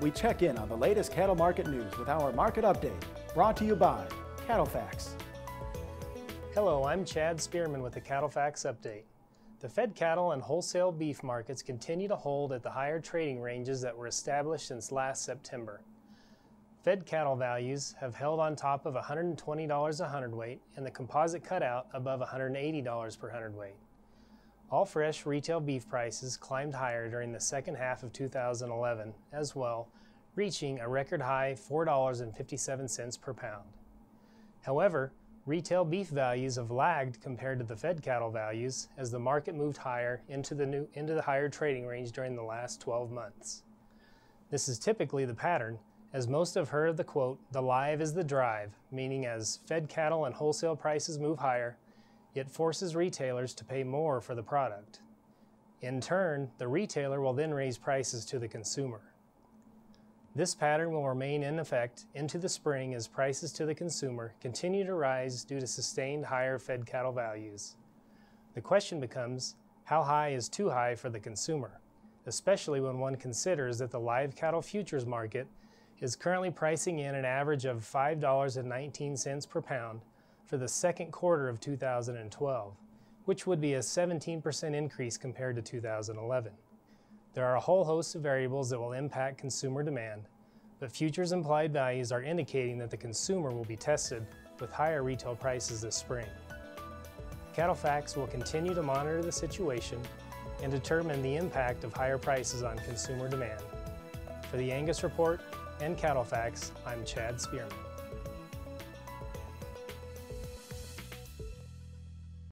we check in on the latest cattle market news with our market update, brought to you by CattleFax. Hello, I'm Chad Spearman with the CattleFax Update. The fed cattle and wholesale beef markets continue to hold at the higher trading ranges that were established since last September. Fed cattle values have held on top of $120 a hundredweight and the composite cutout above $180 per hundredweight. All fresh retail beef prices climbed higher during the second half of 2011 as well, reaching a record high $4.57 per pound. However, retail beef values have lagged compared to the fed cattle values as the market moved higher into the higher trading range during the last 12 months. This is typically the pattern, as most have heard of the quote, "the live is the drive," meaning as fed cattle and wholesale prices move higher, it forces retailers to pay more for the product. In turn, the retailer will then raise prices to the consumer. This pattern will remain in effect into the spring as prices to the consumer continue to rise due to sustained higher fed cattle values. The question becomes, how high is too high for the consumer, especially when one considers that the live cattle futures market is currently pricing in an average of $5.19 per pound for the second quarter of 2012, which would be a 17% increase compared to 2011. There are a whole host of variables that will impact consumer demand, but futures implied values are indicating that the consumer will be tested with higher retail prices this spring. CattleFax will continue to monitor the situation and determine the impact of higher prices on consumer demand. For the Angus Report and CattleFax, I'm Chad Spearman.